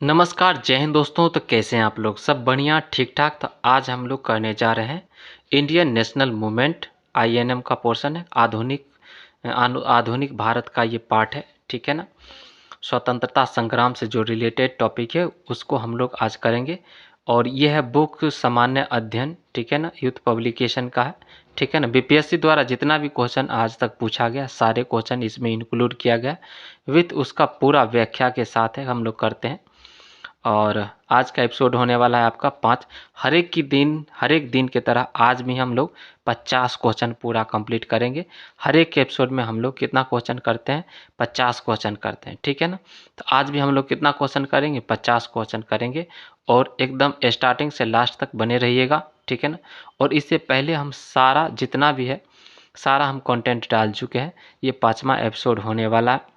नमस्कार, जय हिंद दोस्तों। तो कैसे हैं आप लोग? सब बढ़िया, ठीक-ठाक। तो आज हम लोग करने जा रहे हैं इंडियन नेशनल मूवमेंट, आईएनएम का पोर्शन है। आधुनिक भारत का ये पार्ट है, ठीक है ना। स्वतंत्रता संग्राम से जो रिलेटेड टॉपिक है उसको हम लोग आज करेंगे। और ये है बुक सामान्य अध्ययन, ठीक है ना, यूथ पब्लिकेशन का है, ठीक है ना। बीपीएससी द्वारा जितना भी क्वेश्चन आज तक पूछा गया सारे क्वेश्चन इसमें इंक्लूड किया गया विथ उसका पूरा व्याख्या के साथ है हम लोग करते हैं। और आज का एपिसोड होने वाला है आपका 5। हर एक दिन की तरह आज भी हम लोग 50 क्वेश्चन पूरा कंप्लीट करेंगे। हर एक एपिसोड में हम लोग कितना क्वेश्चन करते हैं? 50 क्वेश्चन करते हैं, ठीक है ना। तो आज भी हम लोग कितना क्वेश्चन करेंगे? 50 क्वेश्चन करेंगे। और एकदम स्टार्टिंग से लास्ट तक बने रहिएगा, ठीक है ना। और इससे पहले हम सारा जितना भी है सारा हम कंटेंट डाल चुके हैं। ये 5वां एपिसोड होने वाला है,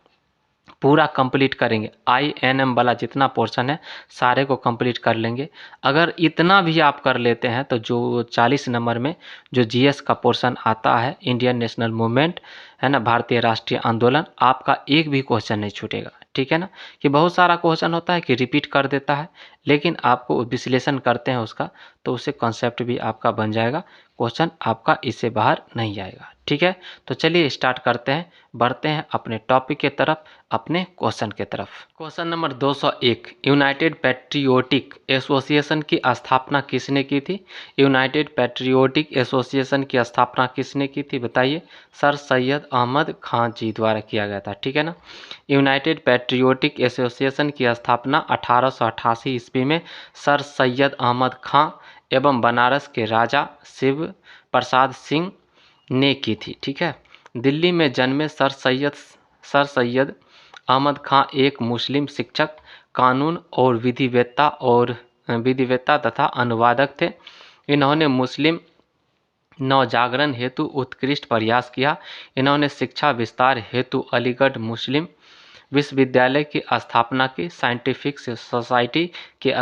पूरा कंप्लीट करेंगे। आईएनएम वाला जितना पोर्शन है सारे को कंप्लीट कर लेंगे। अगर इतना भी आप कर लेते हैं तो जो 40 नंबर में जो जीएस का पोर्शन आता है, इंडियन नेशनल मूवमेंट है ना, भारतीय राष्ट्रीय आंदोलन, आपका एक भी क्वेश्चन नहीं छूटेगा, ठीक है ना। कि बहुत सारा क्वेश्चन होता है कि रिपीट कर देता है, लेकिन आपको विश्लेषण करते हैं उसका तो उससे कॉन्सेप्ट भी आपका बन जाएगा, क्वेश्चन आपका इससे बाहर नहीं आएगा, ठीक है। तो चलिए स्टार्ट करते हैं, बढ़ते हैं अपने टॉपिक के तरफ, अपने क्वेश्चन के तरफ। Question number 201, United patriotic association की स्थापना किसने की थी? यूनाइटेड पैट्रियोटिक एसोसिएशन की स्थापना किसने की थी बताइए? सर सैयद अहमद खान जी द्वारा किया गया था, ठीक है ना। यूनाइटेड पैट्रियोटिक एसोसिएशन की स्थापना 1888 ईस्वी में सर सैयद अहमद खां एवं बनारस के राजा शिव प्रसाद सिंह ने की थी, ठीक है। दिल्ली में जन्मे सर सैयद अहमद खां एक मुस्लिम शिक्षक, कानून और विधिवेत्ता तथा अनुवादक थे। इन्होंने मुस्लिम नवजागरण हेतु उत्कृष्ट प्रयास किया। इन्होंने शिक्षा विस्तार हेतु अलीगढ़ मुस्लिम विश्वविद्यालय की स्थापना की। साइंटिफिक सोसाइटी की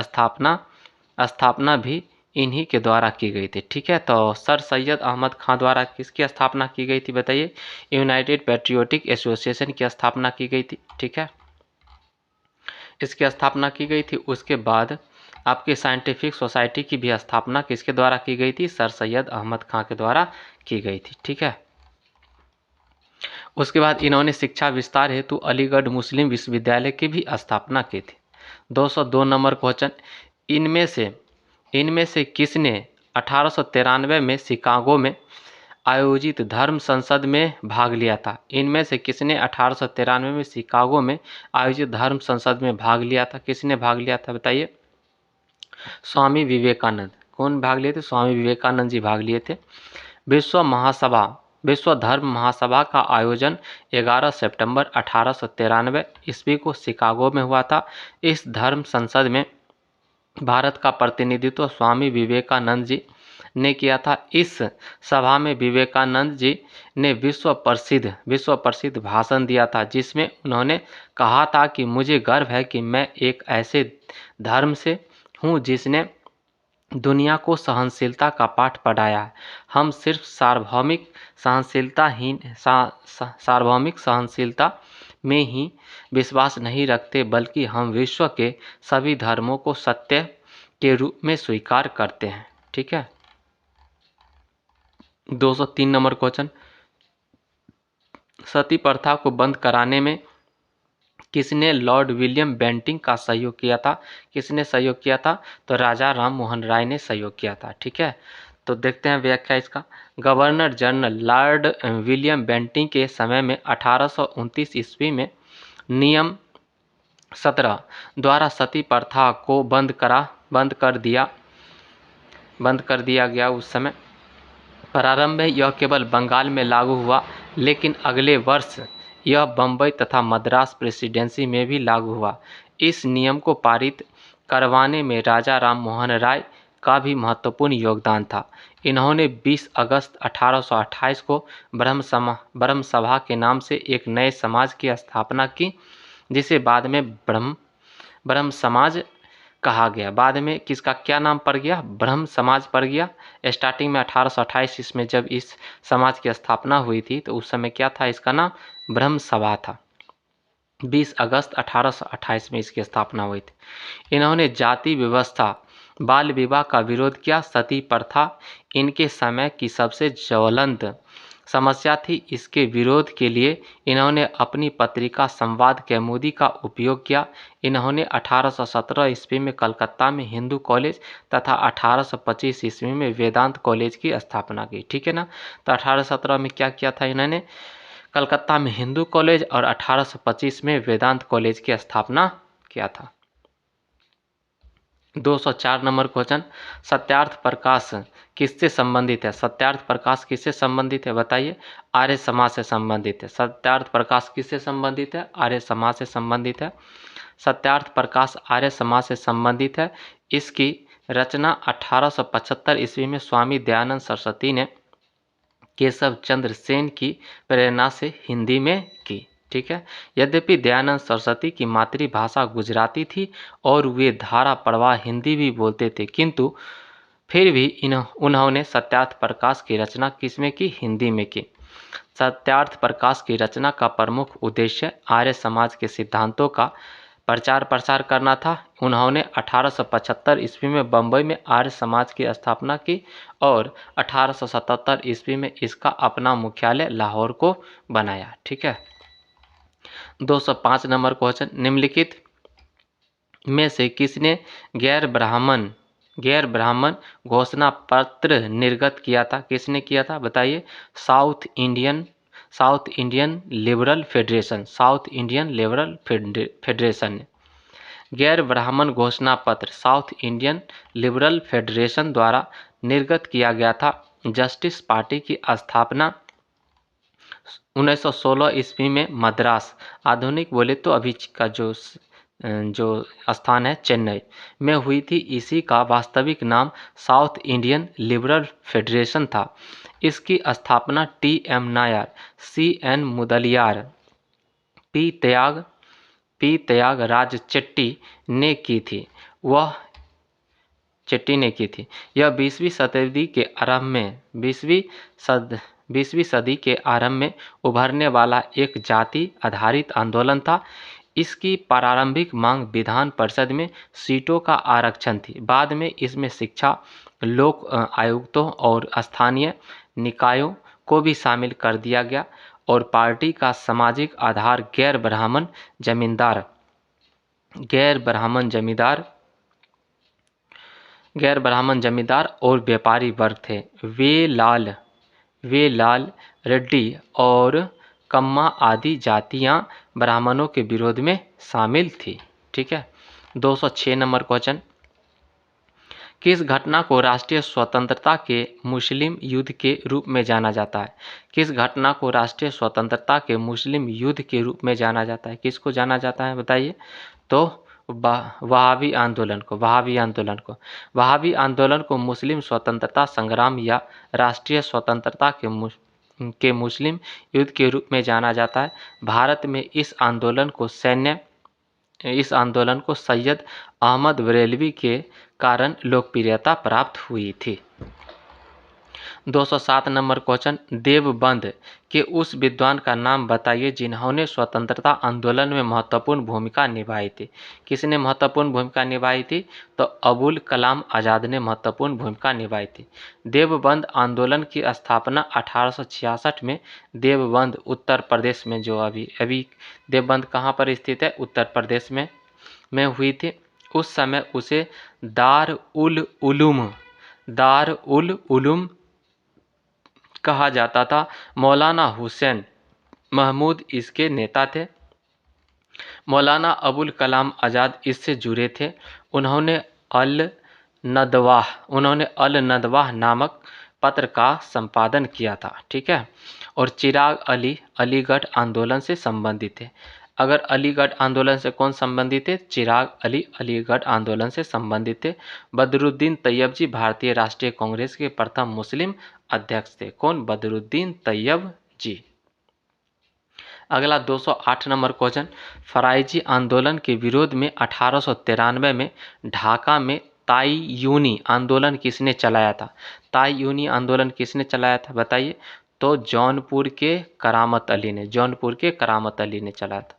स्थापना भी इन्हीं के द्वारा की गई थी, ठीक है। तो सर सैयद अहमद खां द्वारा किसकी स्थापना की गई थी बताइए? यूनाइटेड पैट्रियोटिक एसोसिएशन की स्थापना की गई थी, ठीक है। इसकी स्थापना की गई थी। उसके बाद आपकी साइंटिफिक सोसाइटी की भी स्थापना किसके द्वारा की गई थी? सर सैयद अहमद खां के द्वारा की गई थी, ठीक है। उसके बाद इन्होंने शिक्षा विस्तार हेतु अलीगढ़ मुस्लिम विश्वविद्यालय की भी स्थापना की थी। 202 नंबर क्वेश्चन, इनमें से किसने 1893 में शिकागो में आयोजित धर्म संसद में भाग लिया था? इनमें से किसने 1893 में शिकागो में आयोजित धर्म संसद में भाग लिया था? किसने भाग लिया था बताइए? स्वामी विवेकानंद। कौन भाग लिए थे? स्वामी विवेकानंद जी भाग लिए थे। विश्व धर्म महासभा का आयोजन 11 सितंबर 1893 ईस्वी को शिकागो में हुआ था। इस धर्म संसद में भारत का प्रतिनिधित्व स्वामी विवेकानंद जी ने किया था। इस सभा में विवेकानंद जी ने विश्व प्रसिद्ध भाषण दिया था, जिसमें उन्होंने कहा था कि मुझे गर्व है कि मैं एक ऐसे धर्म से हूँ जिसने दुनिया को सहनशीलता का पाठ पढ़ाया है। हम सिर्फ सार्वभौमिक सहनशीलता में ही विश्वास नहीं रखते, बल्कि हम विश्व के सभी धर्मों को सत्य के रूप में स्वीकार करते हैं, ठीक है। 203 नंबर क्वेश्चन, सती प्रथा को बंद कराने में किसने लॉर्ड विलियम बेंटिंक का सहयोग किया था? किसने सहयोग किया था? तो राजा राम मोहन राय ने सहयोग किया था, ठीक है। तो देखते हैं व्याख्या इसका। Governor general Lord William Bentinck के समय में 1829 ईस्वी में नियम 17 द्वारा सती प्रथा को बंद कर दिया गया। उस समय प्रारंभ में यह केवल बंगाल में लागू हुआ, लेकिन अगले वर्ष यह बम्बई तथा मद्रास प्रेसिडेंसी में भी लागू हुआ। इस नियम को पारित करवाने में राजा राम मोहन राय का भी महत्वपूर्ण योगदान था। इन्होंने 20 अगस्त 1828 को ब्रह्म सभा के नाम से एक नए समाज की स्थापना की, जिसे बाद में ब्रह्म समाज कहा गया। बाद में किसका क्या नाम पड़ गया? ब्रह्म समाज पड़ गया। स्टार्टिंग में 1828 इसमें जब इस समाज की स्थापना हुई थी तो उस समय क्या था? इसका नाम ब्रह्म सभा था। 20 अगस्त 1828 में इसकी स्थापना हुई थी। इन्होंने जाति व्यवस्था, बाल विवाह का विरोध किया। सती प्रथा इनके समय की सबसे ज्वलंत समस्या थी। इसके विरोध के लिए इन्होंने अपनी पत्रिका संवाद कौमुदी का उपयोग किया। इन्होंने 1817 ईस्वी में कलकत्ता में हिंदू कॉलेज तथा 1825 ईस्वी में वेदांत कॉलेज की स्थापना की। ठीक है ना। तो 1817 में क्या किया था इन्होंने? कलकत्ता में हिंदू कॉलेज और 1825 में वेदांत कॉलेज की स्थापना किया था। 204 नंबर क्वेश्चन, सत्यार्थ प्रकाश किससे संबंधित है? सत्यार्थ प्रकाश किससे संबंधित है बताइए? आर्य समाज से संबंधित है। सत्यार्थ प्रकाश किससे संबंधित है? आर्य समाज से संबंधित है। सत्यार्थ प्रकाश आर्य समाज से संबंधित है। इसकी रचना 1875 ईस्वी में स्वामी दयानंद सरस्वती ने केशव चंद्र सेन की प्रेरणा से हिंदी में की। ठीक है। यद्यपि दयानंद सरस्वती की मातृभाषा गुजराती थी और वे धारा प्रवाह हिंदी भी बोलते थे, किंतु फिर भी उन्होंने सत्यार्थ प्रकाश की रचना किसमें की? हिंदी में की। सत्यार्थ प्रकाश की रचना का प्रमुख उद्देश्य आर्य समाज के सिद्धांतों का प्रचार प्रसार करना था। उन्होंने 1875 ईस्वी में बम्बई में आर्य समाज की स्थापना की और 1877 ईस्वी में इसका अपना मुख्यालय लाहौर को बनाया। ठीक है। 205 नंबर क्वेश्चन, निम्नलिखित में से किसने गैर ब्राह्मण घोषणा पत्र निर्गत किया था? किसने किया था बताइए? साउथ इंडियन लिबरल फेडरेशन ने गैर ब्राह्मण घोषणा पत्र साउथ इंडियन लिबरल फेडरेशन द्वारा निर्गत किया गया था। जस्टिस पार्टी की स्थापना 1916 ईस्वी में मद्रास, आधुनिक बोले तो अभी का जो स्थान है चेन्नई में हुई थी। इसी का वास्तविक नाम साउथ इंडियन लिबरल फेडरेशन था। इसकी स्थापना T M. Nair, C N. Mudaliar, P Thyagaraja Chetty ने की थी। यह 20वीं सदी के आरंभ में उभरने वाला एक जाति आधारित आंदोलन था। इसकी प्रारंभिक मांग विधान परिषद में सीटों का आरक्षण थी। बाद में इसमें शिक्षा, लोक आयुक्तों और स्थानीय निकायों को भी शामिल कर दिया गया और पार्टी का सामाजिक आधार गैर ब्राह्मण जमींदार और व्यापारी वर्ग थे। वे लाल रेड्डी और कम्मा आदि जातियां ब्राह्मणों के विरोध में शामिल थी। ठीक है। 206 नंबर क्वेश्चन, किस घटना को राष्ट्रीय स्वतंत्रता के मुस्लिम युद्ध के रूप में जाना जाता है? किस घटना को राष्ट्रीय स्वतंत्रता के मुस्लिम युद्ध के रूप में जाना जाता है? किसको जाना जाता है बताइए? तो वहाबी आंदोलन को मुस्लिम स्वतंत्रता संग्राम या राष्ट्रीय स्वतंत्रता के मुस्लिम युद्ध के रूप में जाना जाता है। भारत में इस आंदोलन को सैयद अहमद बरेलवी के कारण लोकप्रियता प्राप्त हुई थी। 207 नंबर क्वेश्चन, देवबंद के उस विद्वान का नाम बताइए जिन्होंने स्वतंत्रता आंदोलन में महत्वपूर्ण भूमिका निभाई थी। किसने महत्वपूर्ण भूमिका निभाई थी? तो अबुल कलाम आज़ाद ने महत्वपूर्ण भूमिका निभाई थी। देवबंद आंदोलन की स्थापना 1866 में देवबंद उत्तर प्रदेश में, जो अभी देवबंद कहाँ पर स्थित है? उत्तर प्रदेश में हुई थी। उस समय उसे दार उल उलूम कहा जाता था। मौलाना हुसैन महमूद इसके नेता थे। मौलाना अबुल कलाम आज़ाद इससे जुड़े थे। उन्होंने अल नदवाह नामक पत्र का संपादन किया था। ठीक है। और चिराग अली अलीगढ़ आंदोलन से संबंधित थे। अगर अलीगढ़ आंदोलन से कौन संबंधित थे? चिराग अली अलीगढ़ आंदोलन से संबंधित थे। बदरुद्दीन तैयब जी भारतीय राष्ट्रीय कांग्रेस के प्रथम मुस्लिम अध्यक्ष थे। कौन? बदरुद्दीन तैयब जी। अगला 208 नंबर क्वेश्चन, फराइजी आंदोलन के विरोध में 1893 में ढाका में ताईयूनी आंदोलन किसने चलाया था? ताईयूनी आंदोलन किसने चलाया था बताइए? तो जौनपुर के करामत अली ने चलाया था।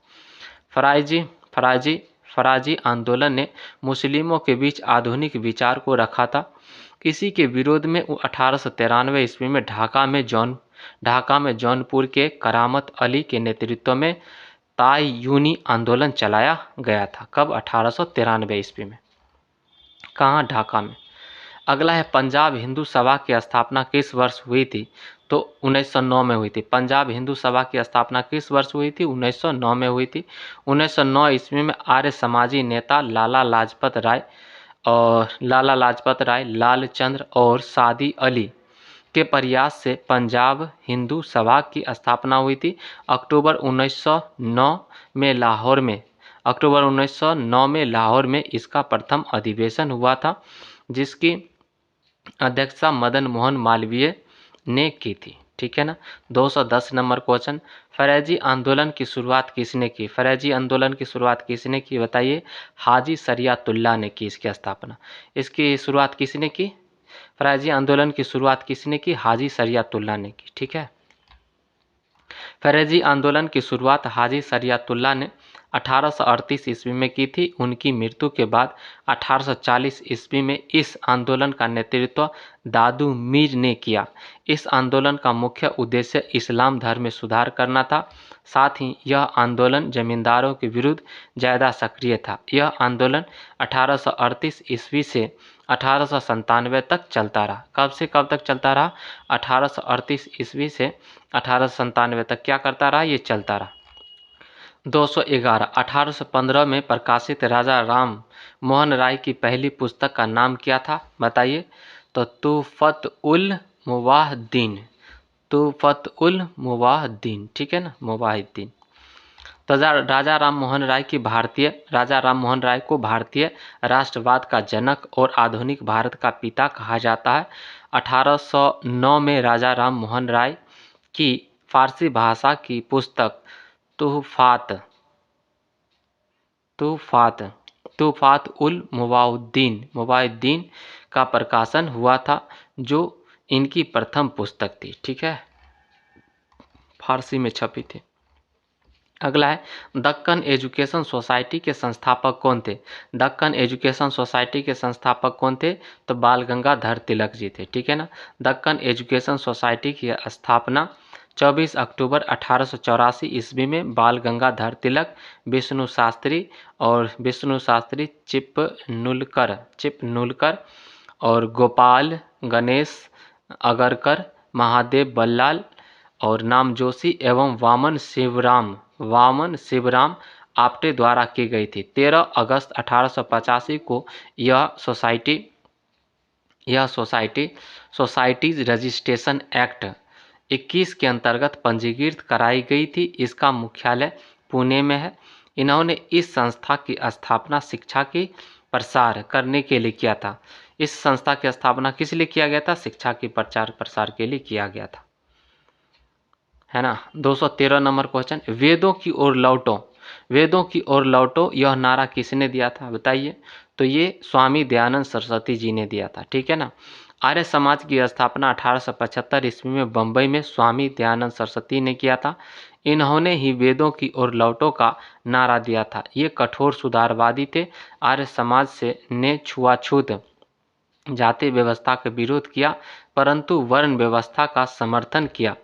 फराजी फराजी फराजी आंदोलन ने मुस्लिमों के बीच आधुनिक विचार को रखा था। इसी के विरोध में 1893 ईस्वी में ढाका में जौनपुर के करामत अली के नेतृत्व में तायूनी आंदोलन चलाया गया था। कब? 1893 ईस्वी में। कहाँ? ढाका में। अगला है पंजाब हिंदू सभा की स्थापना किस वर्ष हुई थी? तो 1909 में हुई थी। पंजाब हिंदू सभा की स्थापना किस वर्ष हुई थी? 1909 में हुई थी। 1909 ईस्वी में आर्य समाजी नेता लाला लाजपत राय, लालचंद्र और सादी अली के प्रयास से पंजाब हिंदू सभा की स्थापना हुई थी। अक्टूबर 1909 में लाहौर में इसका प्रथम अधिवेशन हुआ था, जिसकी अध्यक्षता मदन मोहन मालवीय ने की थी। ठीक है ना। 210 नंबर क्वेश्चन, फरेजी आंदोलन की शुरुआत किसने की? फरेजी आंदोलन की शुरुआत किसने की बताइए? हाजी शरियतुल्लाह ने की इसकी स्थापना। इसकी शुरुआत किसने की? फरेजी आंदोलन की शुरुआत किसने की? हाजी शरियतुल्लाह ने की। ठीक है। फरेजी आंदोलन की शुरुआत हाजी शरियतुल्लाह ने 1838 ईस्वी में की थी। उनकी मृत्यु के बाद 1840 ईस्वी में इस आंदोलन का नेतृत्व दादू मीर ने किया। इस आंदोलन का मुख्य उद्देश्य इस्लाम धर्म में सुधार करना था। साथ ही यह आंदोलन जमींदारों के विरुद्ध ज़्यादा सक्रिय था। यह आंदोलन 1838 ईस्वी से 1897 तक चलता रहा। कब से कब तक चलता रहा? 1838 ईस्वी से 1897 तक क्या करता रहा? ये चलता रहा। 211 1815 में प्रकाशित राजा राम मोहन राय की पहली पुस्तक का नाम क्या था बताइए? तो तूफ़त-उल मुवाहिद्दीन। ठीक है ना, मुवाहिद्दीन। तो राजा राम मोहन राय को भारतीय राष्ट्रवाद का जनक और आधुनिक भारत का पिता कहा जाता है। 1809 में राजा राम मोहन राय की फारसी भाषा की पुस्तक तूफ़ात उल मुवाहिद्दीन का प्रकाशन हुआ था, जो इनकी प्रथम पुस्तक थी। ठीक है, फारसी में छपी थी। अगला है दक्कन एजुकेशन सोसाइटी के संस्थापक कौन थे? दक्कन एजुकेशन सोसाइटी के संस्थापक कौन थे? तो बाल गंगाधर तिलक जी थे। ठीक है ना। दक्कन एजुकेशन सोसाइटी की स्थापना 24 अक्टूबर 1884 ईस्वी में बाल गंगाधर तिलक, विष्णु शास्त्री चिपनुलकर और गोपाल गणेश अगरकर, महादेव बल्लाल और नाम जोशी एवं वामन शिवराम आप्टे द्वारा की गई थी। 13 अगस्त 1885 को यह सोसाइटीज रजिस्ट्रेशन एक्ट 21 के अंतर्गत पंजीकृत कराई गई थी। इसका मुख्यालय पुणे में है। इन्होंने इस संस्था की स्थापना शिक्षा की प्रसार करने के लिए किया था। इस संस्था की स्थापना किस लिए किया गया था? शिक्षा की प्रचार प्रसार के लिए किया गया था, है ना। 213 नंबर क्वेश्चन, वेदों की ओर लौटो यह नारा किसने दिया था बताइए? तो ये स्वामी दयानंद सरस्वती जी ने दिया था। ठीक है ना। आर्य समाज की स्थापना 1875 ईस्वी में बम्बई में स्वामी दयानंद सरस्वती ने किया था। इन्होंने ही वेदों की ओर लौटो का नारा दिया था। ये कठोर सुधारवादी थे। आर्य समाज ने छुआछूत जाति व्यवस्था का विरोध किया, परंतु वर्ण व्यवस्था का समर्थन किया।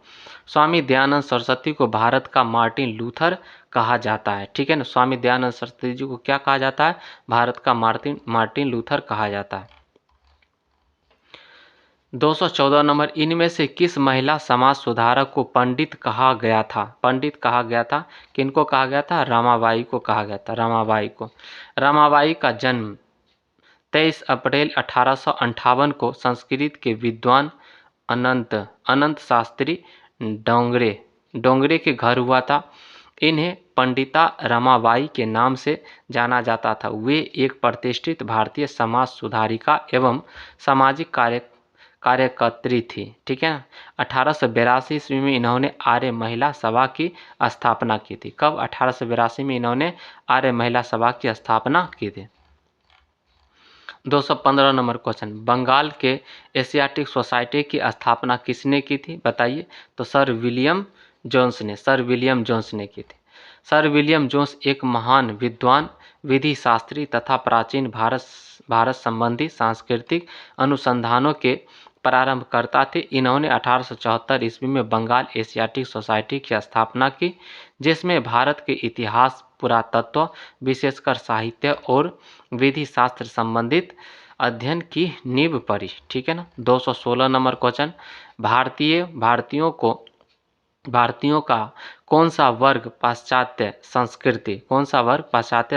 स्वामी दयानंद सरस्वती को भारत का मार्टिन लूथर कहा जाता है। ठीक है ना। स्वामी दयानंद सरस्वती जी को क्या कहा जाता है? भारत का मार्टिन लूथर कहा जाता है। 214 नंबर, इनमें से किस महिला समाज सुधारक को पंडित कहा गया था? किनको कहा गया था? रमाबाई को कहा गया था। रमाबाई का जन्म 23 अप्रैल 1858 को संस्कृत के विद्वान अनंत शास्त्री डोंगरे के घर हुआ था। इन्हें पंडिता रमाबाई के नाम से जाना जाता था। वे एक प्रतिष्ठित भारतीय समाज सुधारिका एवं सामाजिक कार्यकर्त्री थी। ठीक है ना। 1882 ईस्वी में इन्होंने आर्य महिला सभा की स्थापना की थी। कब? 1882 में इन्होंने आर्य महिला सभा की स्थापना की थी। 215 नंबर क्वेश्चन, बंगाल के एशियाटिक सोसाइटी की स्थापना किसने की थी बताइए? तो सर विलियम जोन्स ने की थी। सर विलियम जोन्स एक महान विद्वान, विधि शास्त्री तथा प्राचीन भारत संबंधी सांस्कृतिक अनुसंधानों के प्रारंभकर्ता थे। इन्होंने 1874 ईस्वी में बंगाल एशियाटिक सोसाइटी की स्थापना की, जिसमें भारत के इतिहास, पुरातत्व, विशेषकर साहित्य और विधि शास्त्र संबंधित अध्ययन की नींव पड़ी। ठीक है ना। 216 नंबर क्वेश्चन, भारतीयों का कौन सा वर्ग पाश्चात्य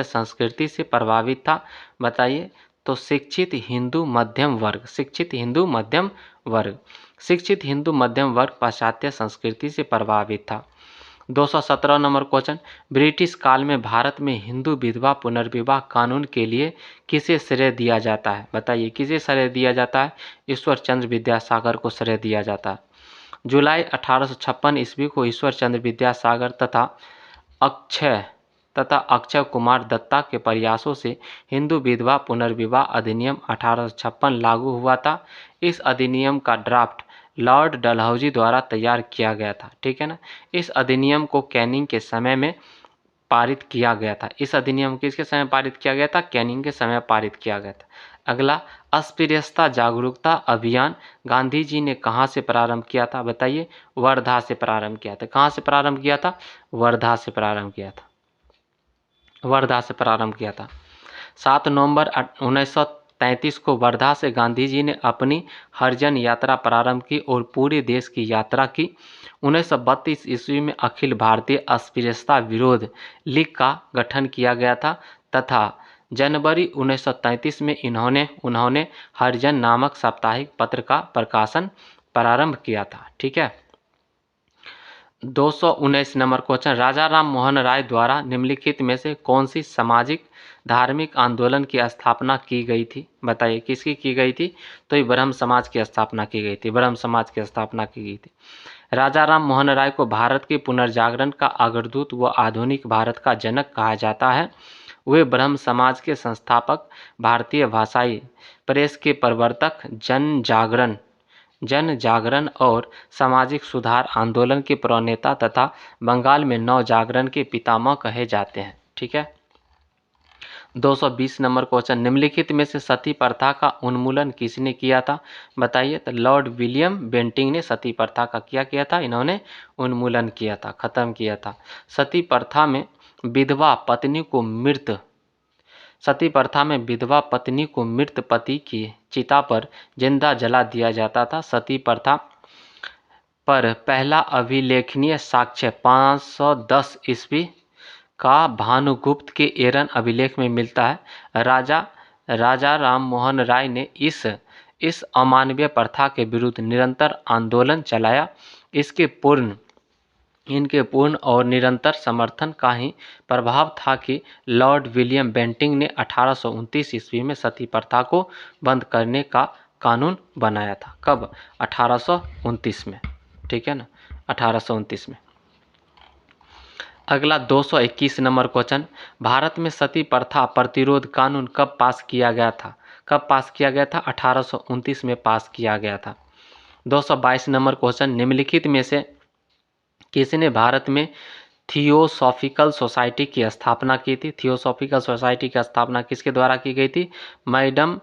संस्कृति से प्रभावित था? बताइए। तो शिक्षित हिंदू मध्यम वर्ग पाश्चात्य संस्कृति से प्रभावित था। 217 नंबर क्वेश्चन, ब्रिटिश काल में भारत में हिंदू विधवा पुनर्विवाह कानून के लिए किसे श्रेय दिया जाता है? बताइए, किसे श्रेय दिया जाता है? ईश्वर चंद्र विद्यासागर को श्रेय दिया जाता है। जुलाई 1856 ईस्वी को ईश्वर चंद्र विद्यासागर तथा अक्षय कुमार दत्ता के प्रयासों से हिंदू विधवा पुनर्विवाह अधिनियम 1856 लागू हुआ था। इस अधिनियम का ड्राफ्ट लॉर्ड डलहौजी द्वारा तैयार किया गया था। ठीक है ना। इस अधिनियम को कैनिंग के समय में पारित किया गया था। इस अधिनियम किसके समय पारित किया गया था? कैनिंग के समय पारित किया गया था। अगला, अस्पृश्यता जागरूकता अभियान गांधी जी ने कहाँ से प्रारंभ किया था? बताइए। वर्धा से प्रारंभ किया था। कहाँ से प्रारंभ किया था? वर्धा से प्रारंभ किया था। 7 नवंबर 1933 को वर्धा से गांधी जी ने अपनी हरिजन यात्रा प्रारंभ की और पूरे देश की यात्रा की। 1932 ईस्वी में अखिल भारतीय अस्पृश्यता विरोध लीग का गठन किया गया था तथा जनवरी 1933 में उन्होंने हरिजन नामक साप्ताहिक पत्र का प्रकाशन प्रारंभ किया था। ठीक है। 219 नंबर क्वेश्चन, राजा राम मोहन राय द्वारा निम्नलिखित में से कौन सी सामाजिक धार्मिक आंदोलन की स्थापना की गई थी? बताइए, किसकी की गई थी? तो ये ब्रह्म समाज की स्थापना की गई थी। राजा राम मोहन राय को भारत के पुनर्जागरण का अग्रदूत व आधुनिक भारत का जनक कहा जाता है। वे ब्रह्म समाज के संस्थापक, भारतीय भाषाई प्रेस के प्रवर्तक, जन जागरण और सामाजिक सुधार आंदोलन के प्रणेता तथा बंगाल में नव जागरण के पितामह कहे जाते हैं। ठीक है। 220 नंबर क्वेश्चन, निम्नलिखित में से सती प्रथा का उन्मूलन किसने किया था? बताइए। तो लॉर्ड विलियम बेंटिंग ने सती प्रथा का क्या किया था? इन्होंने उन्मूलन किया था, खत्म किया था। सती प्रथा में विधवा पत्नी को मृत पति की चिता पर जिंदा जला दिया जाता था। सती प्रथा पर पहला अभिलेखनीय साक्ष्य 510 ईस्वी का भानुगुप्त के एरन अभिलेख में मिलता है। राजा राम मोहन राय ने इस अमानवीय प्रथा के विरुद्ध निरंतर आंदोलन चलाया। इनके पूर्ण और निरंतर समर्थन का ही प्रभाव था कि लॉर्ड विलियम बेंटिंग ने 1829 ईस्वी में सती प्रथा को बंद करने का कानून बनाया था। कब? 1829 में। ठीक है ना, 1829 में। अगला 221 नंबर क्वेश्चन, भारत में सती प्रथा प्रतिरोध कानून कब पास किया गया था? 1829 में पास किया गया था। 222 नंबर क्वेश्चन, निम्नलिखित में से किसने भारत में थियोसॉफिकल सोसाइटी की स्थापना की थी? थियोसॉफिकल सोसाइटी की स्थापना किसके द्वारा की गई थी? मैडम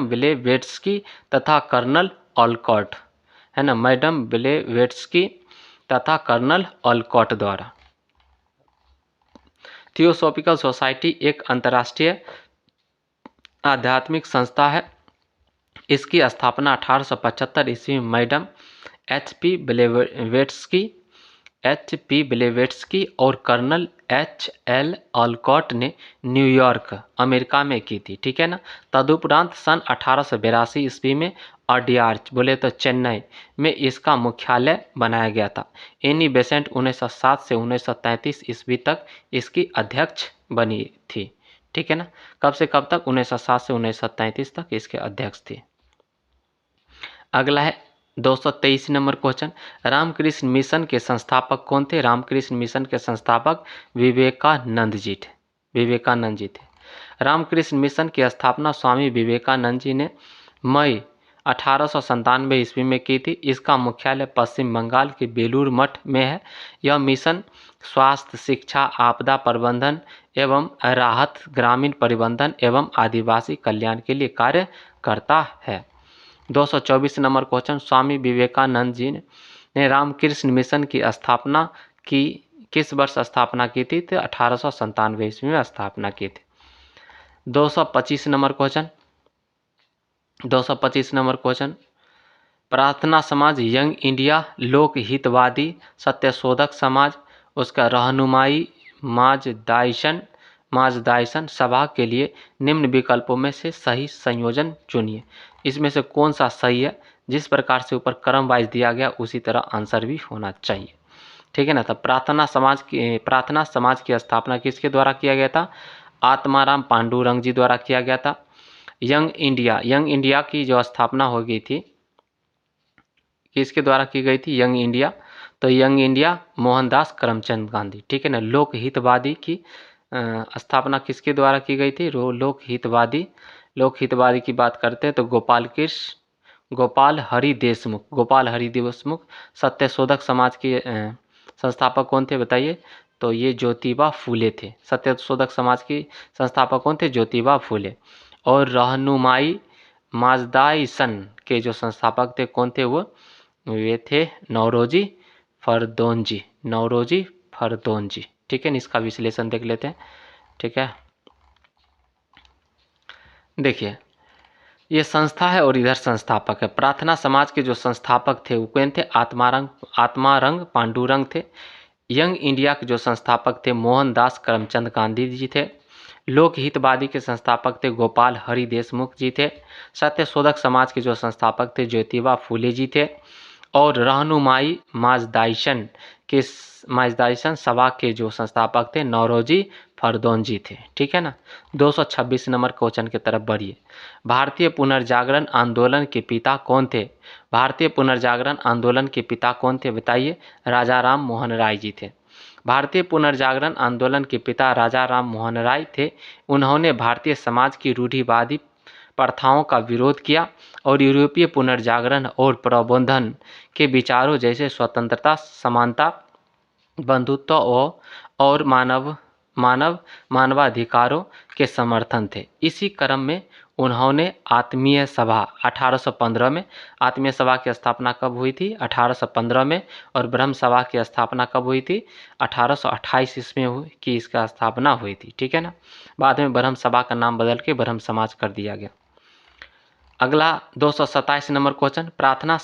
ब्लेवेट्स्की तथा कर्नल ऑलकॉट, है ना, मैडम ब्लेवेट्स्की तथा कर्नल ऑलकॉट द्वारा। थियोसॉफिकल सोसाइटी एक अंतर्राष्ट्रीय आध्यात्मिक संस्था है। इसकी स्थापना 1875 ईस्वी में मैडम एच.पी. ब्लेवेट्स्की और कर्नल H.L. ऑलकॉट ने न्यूयॉर्क, अमेरिका में की थी। ठीक है ना। तदुपरांत सन 1882 ईस्वी में अडियार्च, बोले तो चेन्नई में इसका मुख्यालय बनाया गया था। एनी बेसेंट 1907 से 1933 ईस्वी तक इसकी अध्यक्ष बनी थी। ठीक है ना। कब से कब तक? 1907 से 1933 तक इसके अध्यक्ष थे। अगला है 223 नंबर क्वेश्चन, रामकृष्ण मिशन के संस्थापक कौन थे? रामकृष्ण मिशन के संस्थापक विवेकानंद जी थे। रामकृष्ण मिशन की स्थापना स्वामी विवेकानंद जी ने मई 1897 ईस्वी में की थी। इसका मुख्यालय पश्चिम बंगाल के बेलूर मठ में है। यह मिशन स्वास्थ्य, शिक्षा, आपदा प्रबंधन एवं राहत, ग्रामीण प्रबंधन एवं आदिवासी कल्याण के लिए कार्य करता है। 224 नंबर क्वेश्चन, स्वामी विवेकानंद जी ने रामकृष्ण मिशन की स्थापना की किस वर्ष स्थापना की थी? तो 1897 ईस्वी में स्थापना की थी। 225 नंबर क्वेश्चन, 225 नंबर क्वेश्चन, प्रार्थना समाज, यंग इंडिया, लोक हितवादी, सत्यशोधक समाज, उसका रहनुमाई माजदाइसन सभा के लिए निम्न विकल्पों में से सही संयोजन चुनिए। इसमें से कौन सा सही है? जिस प्रकार से ऊपर क्रम वाइज दिया गया उसी तरह आंसर भी होना चाहिए, ठीक है ना। तो प्रार्थना समाज की स्थापना किसके द्वारा किया गया था? आत्माराम पांडुरंग जी द्वारा किया गया था। यंग इंडिया की जो स्थापना हो गई थी किसके द्वारा की गई थी? Young India. तो यंग इंडिया मोहनदास करमचंद गांधी, ठीक है ना। लोक हितवादी की स्थापना किसके द्वारा की गई थी? लोक हितवादी की बात करते हैं तो गोपाल हरि देशमुख। सत्यशोधक समाज के संस्थापक कौन थे बताइए? तो ये ज्योतिबा फूले थे। सत्यशोधक समाज की संस्थापक कौन थे? ज्योतिबा फूले। और रहनुमाई माजदाइसन के जो संस्थापक थे कौन थे? वे थे नौरोजी फरदौनजी, ठीक है। इसका विश्लेषण देख लेते हैं, ठीक है। देखिए ये संस्था है और इधर संस्थापक है। प्रार्थना समाज के जो संस्थापक थे वो कौन थे? आत्मारंग पांडुरंग थे। यंग इंडिया के जो संस्थापक थे मोहनदास करमचंद गांधी जी थे। लोक हितवादी के संस्थापक थे गोपाल हरि देशमुख जी थे। सत्यशोधक समाज के जो संस्थापक थे ज्योतिबा फूले जी थे। और रहनुमाई माजदाइसन सभा के जो संस्थापक थे नौरोजी फरदौन जी थे, ठीक है ना। 226 नंबर क्वेश्चन की तरफ बढ़िए। भारतीय पुनर्जागरण आंदोलन के पिता कौन थे? भारतीय पुनर्जागरण आंदोलन के पिता कौन थे बताइए? राजा राम मोहन राय जी थे। भारतीय पुनर्जागरण आंदोलन के पिता राजा राम मोहन राय थे। उन्होंने भारतीय समाज की रूढ़िवादी प्रथाओं का विरोध किया और यूरोपीय पुनर्जागरण और प्रबोधन के विचारों जैसे स्वतंत्रता, समानता, बंधुत्व और मानवाधिकारों के समर्थन थे। इसी क्रम में उन्होंने आत्मीय सभा 1815 में, आत्मीय सभा की स्थापना कब हुई थी? 1815 में। और ब्रह्म सभा की स्थापना कब हुई थी? 1828 ईस्वी में की इसका स्थापना हुई थी, ठीक है ना। बाद में ब्रह्म सभा का नाम बदल के ब्रह्म समाज कर दिया गया। अगला 227 नंबर क्वेश्चन, प्रार्थना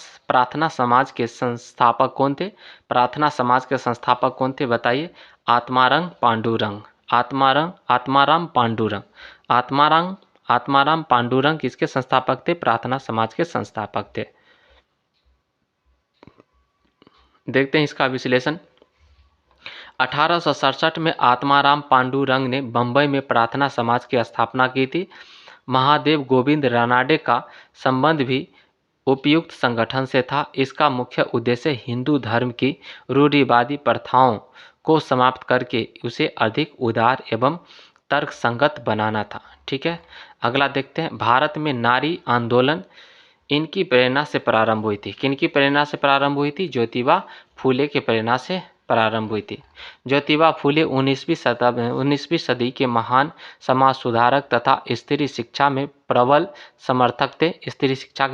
समाज के संस्थापक कौन थे? प्रार्थना समाज के संस्थापक कौन थे बताइए? आत्माराम पांडुरंग किसके संस्थापक थे? प्रार्थना समाज के संस्थापक थे। देखते हैं इसका विश्लेषण। 1867 में आत्माराम पांडुरंग ने बंबई में प्रार्थना समाज की स्थापना की थी। महादेव गोविंद रानाडे का संबंध भी उपयुक्त संगठन से था। इसका मुख्य उद्देश्य हिंदू धर्म की रूढ़िवादी प्रथाओं को समाप्त करके उसे अधिक उदार एवं तर्कसंगत बनाना था, ठीक है। अगला देखते हैं। भारत में नारी आंदोलन इनकी प्रेरणा से प्रारंभ हुई थी। किनकी प्रेरणा से प्रारंभ हुई थी? ज्योतिबा फूले की प्रेरणा से प्रारंभ हुई थी। ज्योतिबा फूले 19वीं सदी के महान समाज सुधारक तथा स्त्री शिक्षा के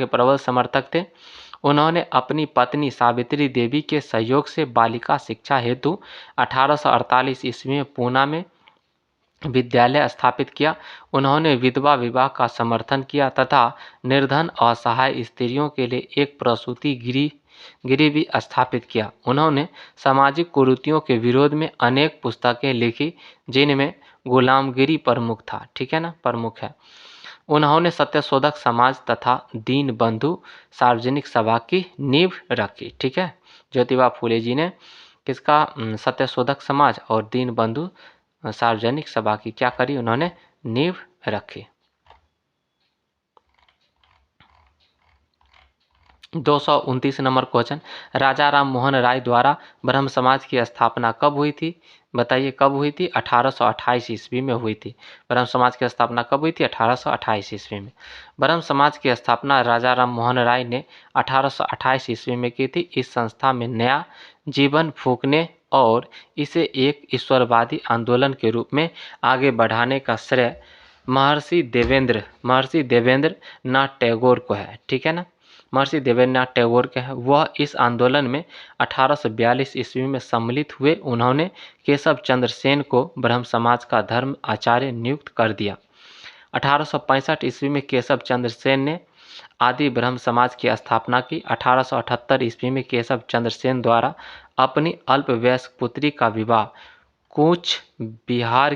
प्रबल समर्थक थे। उन्होंने अपनी पत्नी सावित्री देवी के सहयोग से बालिका शिक्षा हेतु 1848 ईस्वी में पूना में विद्यालय स्थापित किया। उन्होंने विधवा विवाह का समर्थन किया तथा निर्धन असहाय स्त्रियों के लिए एक प्रसूति गृह भी स्थापित किया। उन्होंने सामाजिक कुरीतियों के विरोध में अनेक पुस्तकें लिखी जिनमें गुलामगिरी प्रमुख था, ठीक है ना, प्रमुख है। उन्होंने सत्यशोधक समाज तथा दीन बंधु सार्वजनिक सभा की नींव रखी, ठीक है। ज्योतिबा फूले जी ने किसका? सत्यशोधक समाज और दीन बंधु सार्वजनिक सभा की क्या करी? उन्होंने नींव रखी। 229 नंबर क्वेश्चन, राजा राम मोहन राय द्वारा ब्रह्म समाज की स्थापना कब हुई थी? बताइए कब हुई थी? 1828 ईस्वी में हुई थी। ब्रह्म समाज की स्थापना कब हुई थी? 1828 ईस्वी में। ब्रह्म समाज की स्थापना राजा राम मोहन राय ने 1828 ईस्वी में की थी। इस संस्था में नया जीवन फूंकने और इसे एक ईश्वरवादी आंदोलन के रूप में आगे बढ़ाने का श्रेय महर्षि देवेंद्र नाथ टैगोर को है। ठीक है ना, महर्षि देवेंद्रनाथ टैगोर के हैं। वह इस आंदोलन में 1842 ईस्वी में सम्मिलित हुए। उन्होंने केशव चंद्र सेन को ब्रह्म समाज का धर्म आचार्य नियुक्त कर दिया। 1865 ईस्वी में केशव चंद्र सेन ने आदि ब्रह्म समाज की स्थापना की। 1878 ईस्वी में केशव चंद्र सेन द्वारा अपनी अल्पवयस्क पुत्री का विवाह कूच बिहार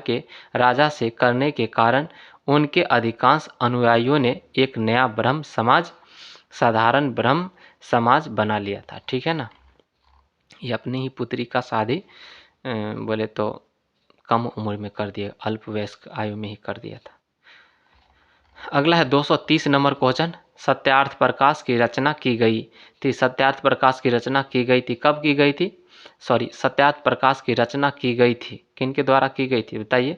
के राजा से करने के कारण उनके अधिकांश अनुयायियों ने एक नया ब्रह्म समाज, साधारण ब्रह्म समाज बना लिया था। ठीक है ना, ये अपनी ही पुत्री का शादी बोले तो कम उम्र में कर दिया, अल्पवयस्क आयु में ही कर दिया था। अगला है 230 नंबर क्वेश्चन, सत्यार्थ प्रकाश की रचना की गई थी। सत्यार्थ प्रकाश की रचना की गई थी, कब की गई थी? सत्यार्थ प्रकाश की रचना की गई थी, किनके द्वारा की गई थी बताइए?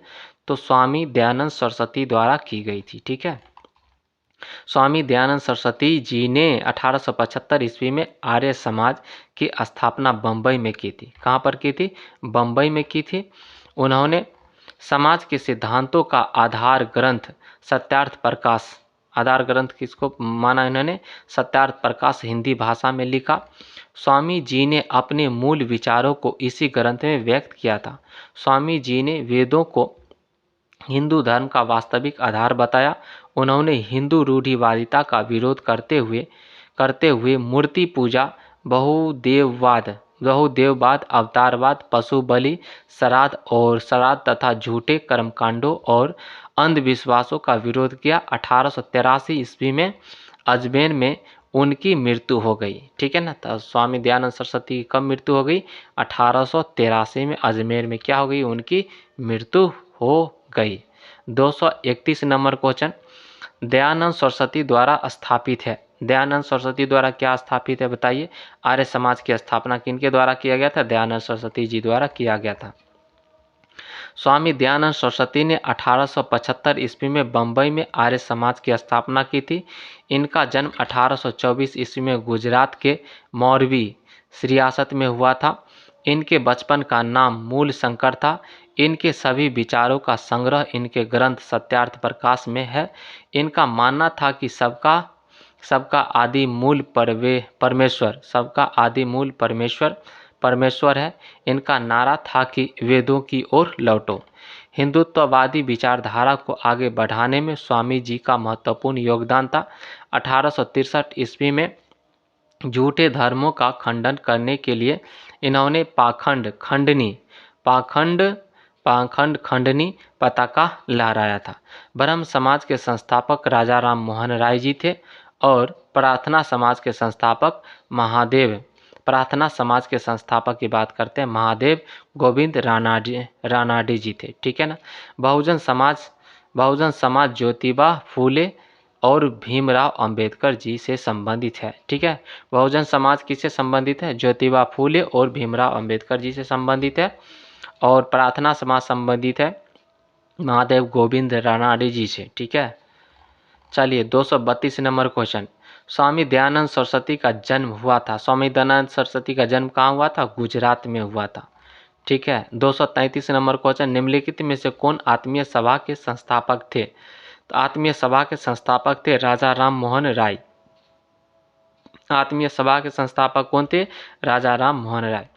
तो स्वामी दयानंद सरस्वती द्वारा की गई थी। ठीक है, स्वामी दयानंद सरस्वती जी ने 1875 ईस्वी में आर्य समाज की स्थापना बम्बई में की थी। कहाँ पर की थी? बम्बई में की थी। उन्होंने समाज के सिद्धांतों का आधार ग्रंथ सत्यार्थ प्रकाश, आधार ग्रंथ किसको माना इन्होंने? सत्यार्थ प्रकाश हिंदी भाषा में लिखा। स्वामी जी ने अपने मूल विचारों को इसी ग्रंथ में व्यक्त किया था। स्वामी जी ने वेदों को हिंदू धर्म का वास्तविक आधार बताया। उन्होंने हिंदू रूढ़िवादिता का विरोध करते हुए मूर्ति पूजा, बहुदेववाद, अवतारवाद, पशु बलि, श्राद्ध तथा झूठे कर्मकांडों और अंधविश्वासों का विरोध किया। 1883 ईस्वी में अजमेर में उनकी मृत्यु हो गई। ठीक है ना, तो स्वामी दयानंद सरस्वती की कब मृत्यु हो गई? 1883 में अजमेर में क्या हो गई? उनकी मृत्यु हो गई। 231 नंबर क्वेश्चन, दयानंद सरस्वती द्वारा स्थापित है। दयानंद सरस्वती द्वारा क्या स्थापित है बताइए? आर्य समाज की स्थापना किनके द्वारा किया गया था? दयानंद सरस्वती जी द्वारा किया गया था। स्वामी दयानंद सरस्वती ने 1875 ईस्वी में बम्बई में आर्य समाज की स्थापना की थी। इनका जन्म 1824 ईस्वी में गुजरात के मौरवी रियासत में हुआ था। इनके बचपन का नाम मूल शंकर था। इनके सभी विचारों का संग्रह इनके ग्रंथ सत्यार्थ प्रकाश में है। इनका मानना था कि सबका आदि मूल परमेश्वर है। इनका नारा था कि वेदों की ओर लौटो। हिंदुत्ववादी विचारधारा को आगे बढ़ाने में स्वामी जी का महत्वपूर्ण योगदान था। 1863 ईस्वी में झूठे धर्मों का खंडन करने के लिए इन्होंने पाखंड खंडनी पताका लहराया था। ब्रह्म समाज के संस्थापक राजा राम मोहन राय जी थे और प्रार्थना समाज के संस्थापक की बात करते हैं, महादेव गोविंद रानाडे जी थे। ठीक है ना, बहुजन समाज ज्योतिबा फूले और भीमराव अंबेडकर जी से संबंधित है। ठीक है, बहुजन समाज किससे संबंधित है? ज्योतिबा फूले और भीमराव अंबेडकर जी से संबंधित है। और प्रार्थना समाज संबंधित है महादेव गोविंद रानाडे जी से। ठीक है, चलिए 232 नंबर क्वेश्चन, स्वामी दयानंद सरस्वती का जन्म हुआ था। स्वामी दयानंद सरस्वती का जन्म कहाँ हुआ था? गुजरात में हुआ था। ठीक है, 233 नंबर क्वेश्चन, निम्नलिखित में से कौन आत्मीय सभा के संस्थापक थे? तो आत्मीय सभा के संस्थापक थे राजा राम मोहन राय। आत्मीय सभा के संस्थापक कौन थे? राजा राम मोहन राय।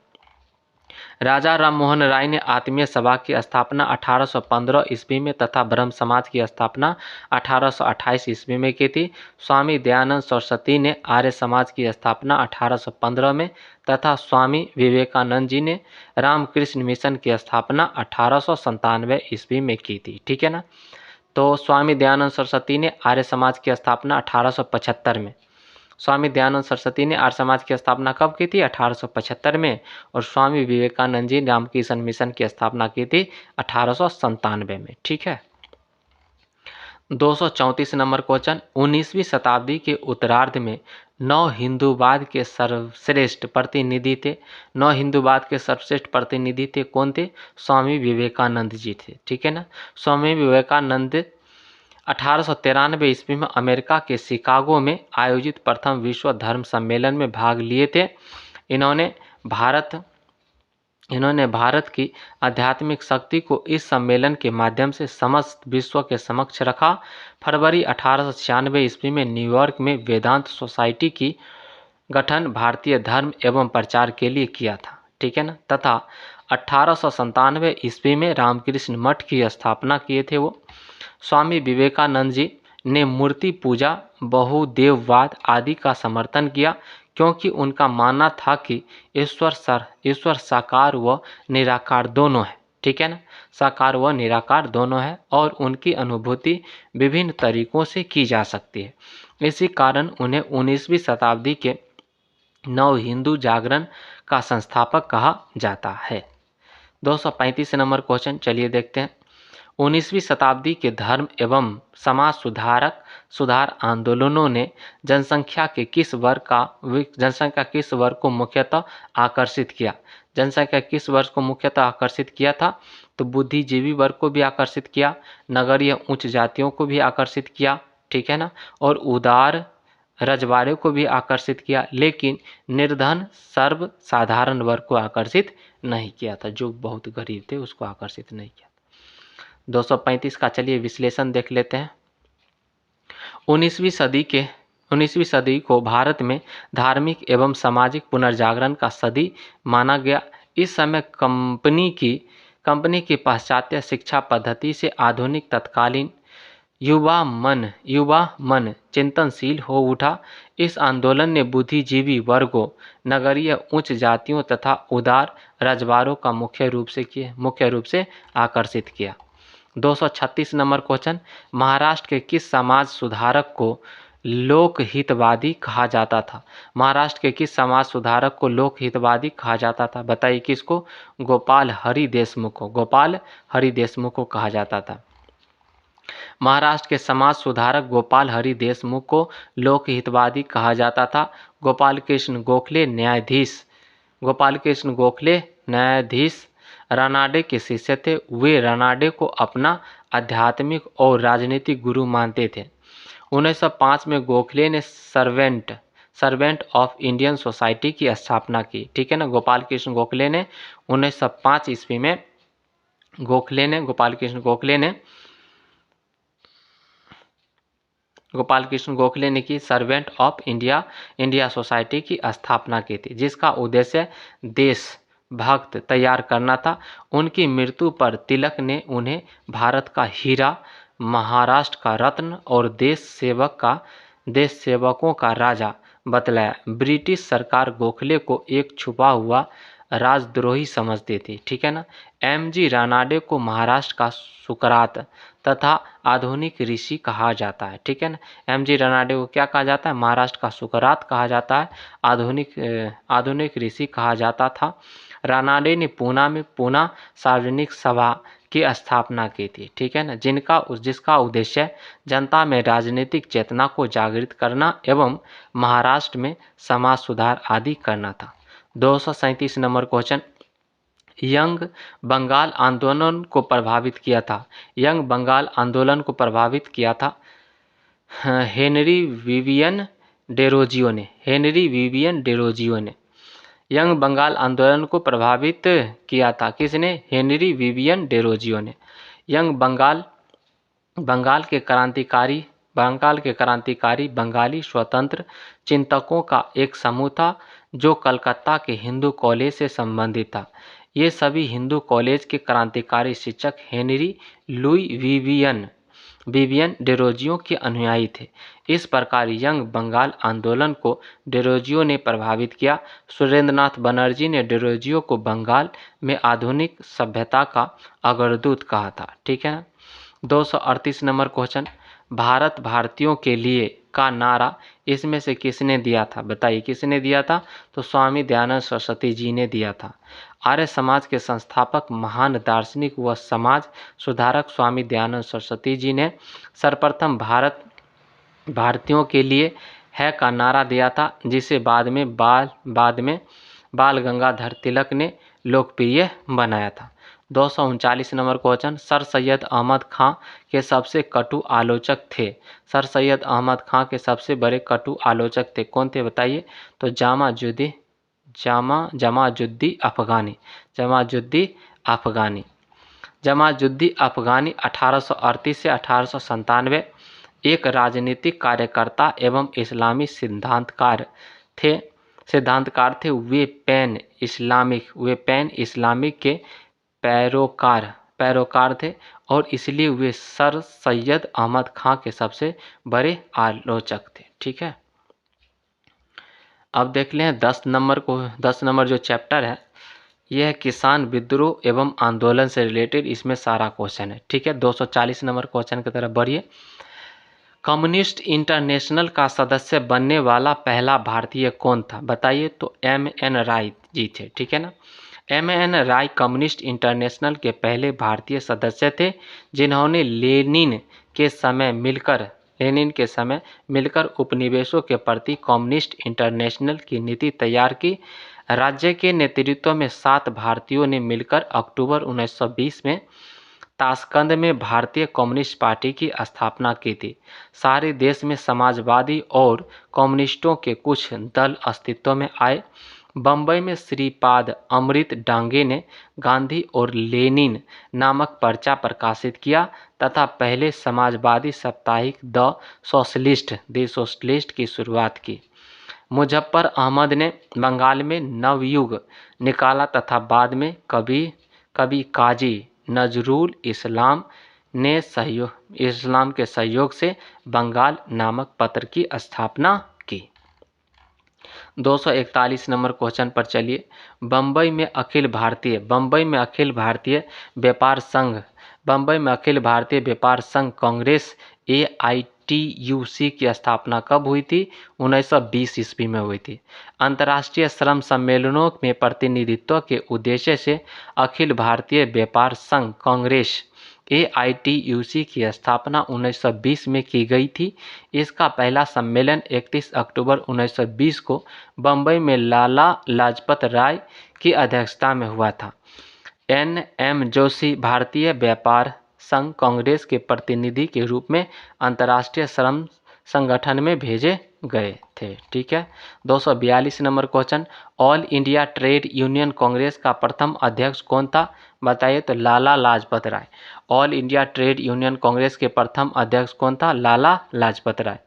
राजा राम मोहन राय ने आत्मीय सभा की स्थापना 1815 ईस्वी में तथा ब्रह्म समाज की स्थापना 1828 ईस्वी में की थी। स्वामी दयानंद सरस्वती ने आर्य समाज की स्थापना 1815 में तथा स्वामी विवेकानंद जी ने रामकृष्ण मिशन की स्थापना 1897 ईस्वी में की थी। ठीक है ना, तो स्वामी दयानंद सरस्वती ने आर्य समाज की स्थापना 1875 में, स्वामी दयानंद सरस्वती ने आर्य समाज की स्थापना कब की थी? 1875 में। और स्वामी विवेकानंद जी रामकृष्ण मिशन की स्थापना की थी 1897 में। ठीक है, 234 नंबर क्वेश्चन, 19वीं शताब्दी के उत्तरार्ध में नौ हिंदूवाद के सर्वश्रेष्ठ प्रतिनिधि थे। नौ हिंदूवाद के सर्वश्रेष्ठ प्रतिनिधि थे, कौन थे? स्वामी विवेकानंद जी थे। ठीक है ना। स्वामी विवेकानंद 1893 ईस्वी में अमेरिका के शिकागो में आयोजित प्रथम विश्व धर्म सम्मेलन में भाग लिए थे। इन्होंने भारत की आध्यात्मिक शक्ति को इस सम्मेलन के माध्यम से समस्त विश्व के समक्ष रखा। फरवरी 1896 ईस्वी में न्यूयॉर्क में वेदांत सोसाइटी की गठन भारतीय धर्म एवं प्रचार के लिए किया था। ठीक है ना। तथा 1897 ईस्वी में रामकृष्ण मठ की स्थापना किए थे वो। स्वामी विवेकानंद जी ने मूर्ति पूजा, बहुदेववाद आदि का समर्थन किया, क्योंकि उनका मानना था कि ईश्वर साकार व निराकार दोनों है। ठीक है ना। साकार व निराकार दोनों है और उनकी अनुभूति विभिन्न तरीकों से की जा सकती है। इसी कारण उन्हें 19वीं शताब्दी के नव हिंदू जागरण का संस्थापक कहा जाता है। 235 नंबर क्वेश्चन, चलिए देखते हैं। 19वीं शताब्दी के धर्म एवं समाज सुधार आंदोलनों ने जनसंख्या के किस वर्ग को मुख्यतः आकर्षित किया? जनसंख्या किस वर्ग को मुख्यतः आकर्षित किया था? तो बुद्धिजीवी वर्ग को भी आकर्षित किया, नगरीय उच्च जातियों को भी आकर्षित किया। ठीक है ना। और उदार रजवाड़े को भी आकर्षित किया, लेकिन निर्धन सर्वसाधारण वर्ग को आकर्षित नहीं किया था। जो बहुत गरीब थे उसको आकर्षित नहीं किया। 235 का चलिए विश्लेषण देख लेते हैं। 19वीं सदी को भारत में धार्मिक एवं सामाजिक पुनर्जागरण का सदी माना गया। इस समय कंपनी की पाश्चात्य शिक्षा पद्धति से आधुनिक तत्कालीन युवा मन चिंतनशील हो उठा। इस आंदोलन ने बुद्धिजीवी वर्गों, नगरीय उच्च जातियों तथा उदार रजवाड़ों का मुख्य रूप से आकर्षित किया। 236 नंबर क्वेश्चन, महाराष्ट्र के किस समाज सुधारक को लोकहितवादी कहा जाता था? महाराष्ट्र के किस समाज सुधारक को लोकहितवादी कहा जाता था? बताइए किसको? गोपाल हरि देशमुख को कहा जाता था। महाराष्ट्र के समाज सुधारक गोपाल हरि देशमुख को लोकहितवादी कहा जाता था। गोपाल कृष्ण गोखले न्यायाधीश रानाडे के शिष्य थे। वे रानाडे को अपना आध्यात्मिक और राजनीतिक गुरु मानते थे। 1905 में गोखले ने सर्वेंट ऑफ इंडियन सोसाइटी की स्थापना की। ठीक है ना। गोपाल कृष्ण गोखले ने 1905 ईस्वी में गोपाल कृष्ण गोखले ने की सर्वेंट ऑफ इंडिया सोसाइटी की स्थापना की थी, जिसका उद्देश्य देशभक्त तैयार करना था। उनकी मृत्यु पर तिलक ने उन्हें भारत का हीरा, महाराष्ट्र का रत्न और देश सेवकों का राजा बतलाया। ब्रिटिश सरकार गोखले को एक छुपा हुआ राजद्रोही समझती थी। ठीक है ना। एमजी रानाडे को महाराष्ट्र का सुकरात तथा आधुनिक ऋषि कहा जाता है। ठीक है ना। एमजी रानाडे को क्या कहा जाता है? महाराष्ट्र का सुकरात कहा जाता है, आधुनिक ऋषि कहा जाता था। रानाडे ने पूना सार्वजनिक सभा की स्थापना की थी। ठीक है ना। जिसका उद्देश्य जनता में राजनीतिक चेतना को जागृत करना एवं महाराष्ट्र में समाज सुधार आदि करना था। 237 नंबर क्वेश्चन, यंग बंगाल आंदोलन को प्रभावित किया था हेनरी विवियन डेरोजियो ने। यंग बंगाल आंदोलन को प्रभावित किया था किसने? हेनरी विवियन डेरोजियो ने। यंग बंगाल के क्रांतिकारी बंगाली स्वतंत्र चिंतकों का एक समूह था, जो कलकत्ता के हिंदू कॉलेज से संबंधित था। ये सभी हिंदू कॉलेज के क्रांतिकारी शिक्षक हेनरी लुई विवियन डेरोजियो के अनुयायी थे। इस प्रकार यंग बंगाल आंदोलन को डेरोजियो ने प्रभावित किया। सुरेंद्रनाथ बनर्जी ने डेरोजियो को बंगाल में आधुनिक सभ्यता का अग्रदूत कहा था। ठीक है ना। 238 नंबर क्वेश्चन, भारत भारतीयों के लिए का नारा इसमें से किसने दिया था? बताइए किसने दिया था? तो स्वामी दयानंद सरस्वती जी ने दिया था। आर्य समाज के संस्थापक महान दार्शनिक व समाज सुधारक स्वामी दयानंद सरस्वती जी ने सर्वप्रथम भारत भारतीयों के लिए है का नारा दिया था, जिसे बाद में बाल गंगाधर तिलक ने लोकप्रिय बनाया था। 239 number question, sir Syed Ahmad Khan के सबसे कटु आलोचक थे। सर सैयद अहमद खां के सबसे बड़े कटु आलोचक थे, कौन थे बताइए? तो जमाजुद्दीन अफगानी। जमाजुद्दीन अफगानी 1838 से 1897 एक राजनीतिक कार्यकर्ता एवं इस्लामी सिद्धांतकार थे। वे पैन इस्लामिक के पैरोकार थे और इसलिए वे सर सैयद अहमद खां के सबसे बड़े आलोचक थे। ठीक है, अब देख लें 10 नंबर जो चैप्टर है यह है किसान विद्रोह एवं आंदोलन से रिलेटेड, इसमें सारा क्वेश्चन है। ठीक है, 240 नंबर क्वेश्चन की तरफ बढ़िए। कम्युनिस्ट इंटरनेशनल का सदस्य बनने वाला पहला भारतीय कौन था? बताइए। तो M.N. राय जी थे। ठीक है ना, M.N. राय कम्युनिस्ट इंटरनेशनल के पहले भारतीय सदस्य थे, जिन्होंने लेनिन के समय मिलकर उपनिवेशों के प्रति कम्युनिस्ट इंटरनेशनल की नीति तैयार की। राज्य के नेतृत्व में 7 भारतीयों ने मिलकर अक्टूबर 1920 में ताशकंद में भारतीय कम्युनिस्ट पार्टी की स्थापना की थी। सारे देश में समाजवादी और कम्युनिस्टों के कुछ दल अस्तित्व में आए। बम्बई में श्रीपाद अमृत डांगे ने गांधी और लेनिन नामक पर्चा प्रकाशित किया तथा पहले समाजवादी साप्ताहिक द सोशलिस्ट की शुरुआत की। मुजफ्फर अहमद ने बंगाल में नवयुग निकाला तथा बाद में कभी काजी नजरुल इस्लाम के सहयोग से बंगाल नामक पत्र की स्थापना की। 241 नंबर क्वेश्चन पर चलिए। बम्बई में अखिल भारतीय व्यापार संघ कांग्रेस AITUC की स्थापना कब हुई थी? 1920 ईस्वी में हुई थी। अंतर्राष्ट्रीय श्रम सम्मेलनों में प्रतिनिधित्व के उद्देश्य से अखिल भारतीय व्यापार संघ कांग्रेस AITUC की स्थापना 1920 में की गई थी। इसका पहला सम्मेलन 31 अक्टूबर 1920 को बम्बई में लाला लाजपत राय की अध्यक्षता में हुआ था। NM जोशी भारतीय व्यापार संघ कांग्रेस के प्रतिनिधि के रूप में अंतर्राष्ट्रीय श्रम संगठन में भेजे गए थे। ठीक है, 242 number question, All India Trade Union Congress का प्रथम अध्यक्ष कौन था? बताइए। तो Lala Lajpat Rai. All India Trade Union Congress के प्रथम अध्यक्ष कौन था? लाला लाजपत राय।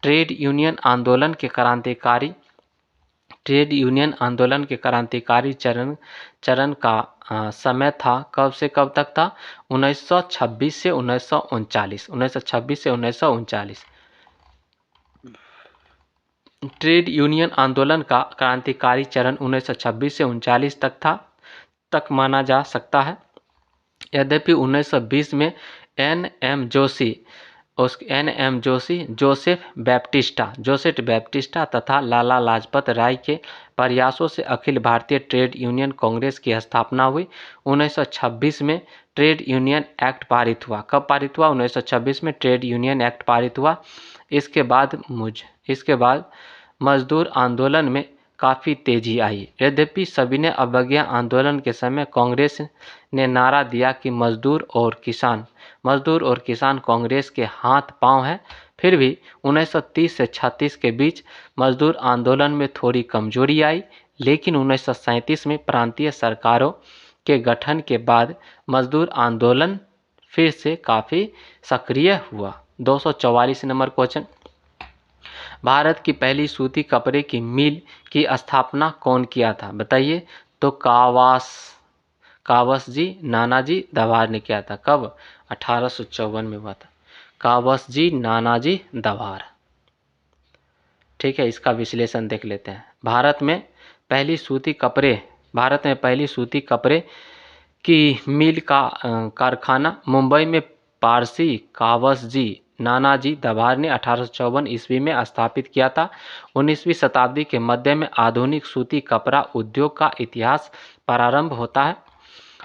ट्रेड यूनियन आंदोलन के क्रांतिकारी चरण का समय था, कब से कब तक था? 1926 से 1939। ट्रेड यूनियन आंदोलन का क्रांतिकारी चरण 1926 से 1939 तक माना जा सकता है। यद्यपि 1920 में NM जोशी, जोसेफ बैप्टिस्टा तथा लाला लाजपत राय के प्रयासों से अखिल भारतीय ट्रेड यूनियन कांग्रेस की स्थापना हुई। 1926 में ट्रेड यूनियन एक्ट पारित हुआ। कब पारित हुआ? 1926 में ट्रेड यूनियन एक्ट पारित हुआ। इसके बाद मजदूर आंदोलन में काफ़ी तेजी आई। यद्यपि सविनय अवज्ञा आंदोलन के समय कांग्रेस ने नारा दिया कि मजदूर और किसान कांग्रेस के हाथ पांव हैं, फिर भी 1930 से 36 के बीच मजदूर आंदोलन में थोड़ी कमजोरी आई। लेकिन 1937 में प्रांतीय सरकारों के गठन के बाद मजदूर आंदोलन फिर से काफ़ी सक्रिय हुआ। 244 नंबर क्वेश्चन, भारत की पहली सूती कपड़े की मिल की स्थापना कौन किया था? बताइए। तो कावसजी नानाजी दवार ने किया था। कब? 1854 में हुआ था। कावसजी नानाजी दवार। ठीक है, इसका विश्लेषण देख लेते हैं। भारत में पहली सूती कपड़े की मिल का कारखाना मुंबई में पारसी कावसजी नानाजी दभार ने 1854 ईस्वी में स्थापित किया था। 19वीं शताब्दी के मध्य में आधुनिक सूती कपड़ा उद्योग का इतिहास प्रारंभ होता है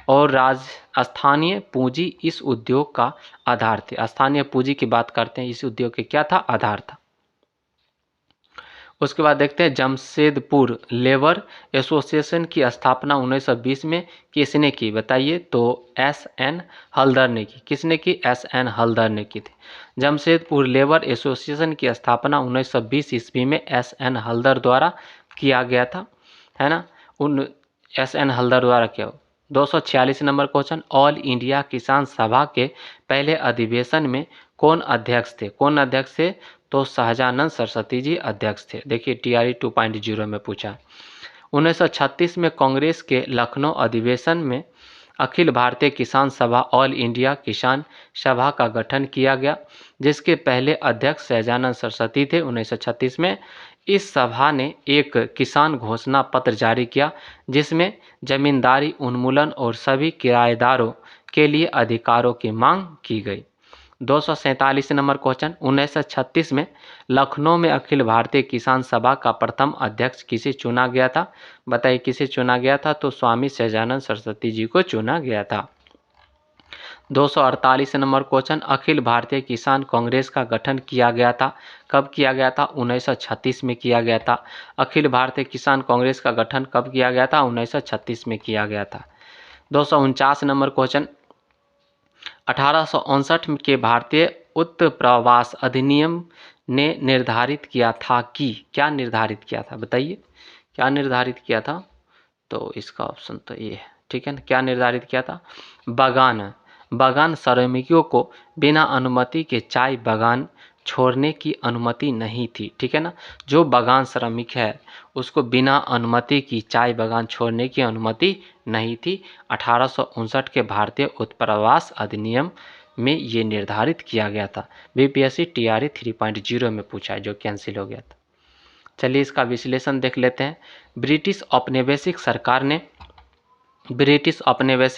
और स्थानीय पूंजी इस उद्योग का आधार थे। स्थानीय पूंजी की बात करते हैं, इस उद्योग के क्या था, आधार था। उसके बाद देखते हैं जमशेदपुर लेबर एसोसिएशन की स्थापना 1920 में किसने की, बताइए। तो एस.एन. हल्दर ने की। किसने की, एस.एन. हल्दर ने की थी। जमशेदपुर लेबर एसोसिएशन की स्थापना 1920 ईस्वी में एस.एन. हल्दर द्वारा किया गया था, है ना। एस.एन. हल्दर द्वारा किया। 246 नंबर क्वेश्चन, ऑल इंडिया किसान सभा के पहले अधिवेशन में कौन अध्यक्ष थे। कौन अध्यक्ष थे, तो सहजानंद सरस्वती जी अध्यक्ष थे। देखिए TRE 2.0 में पूछा। 1936 में कांग्रेस के लखनऊ अधिवेशन में अखिल भारतीय किसान सभा ऑल इंडिया किसान सभा का गठन किया गया, जिसके पहले अध्यक्ष सहजानंद सरस्वती थे 1936 में। इस सभा ने एक किसान घोषणा पत्र जारी किया, जिसमें जमींदारी उन्मूलन और सभी किराएदारों के लिए अधिकारों की मांग की गई। 247 नंबर क्वेश्चन, 1936 में लखनऊ में अखिल भारतीय किसान सभा का प्रथम अध्यक्ष किसे चुना गया था, बताइए किसे चुना गया था। तो स्वामी सहजानंद सरस्वती जी को चुना गया था। 248 नंबर क्वेश्चन, अखिल भारतीय किसान कांग्रेस का गठन किया गया था, कब किया गया था, 1936 में किया गया था। अखिल भारतीय किसान कांग्रेस का गठन कब किया गया था, 1936 में किया गया था। 249 नंबर क्वेश्चन, 1859 के भारतीय उत्प्रवास अधिनियम ने निर्धारित किया था कि, क्या निर्धारित किया था, बताइए क्या निर्धारित किया था। तो इसका ऑप्शन तो ये है, ठीक है ना। क्या निर्धारित किया था, बागान श्रमिकों को बिना अनुमति के चाय बागान छोड़ने की अनुमति नहीं थी, ठीक है ना। जो बागान श्रमिक है उसको बिना अनुमति की चाय बागान छोड़ने की अनुमति नहीं थी। 1859 के भारतीय उत्प्रवास अधिनियम में ये निर्धारित किया गया था। BPSC TRE 3.0 में पूछा है, जो कैंसिल हो गया था। चलिए इसका विश्लेषण देख लेते हैं। ब्रिटिश औपनिवेशिक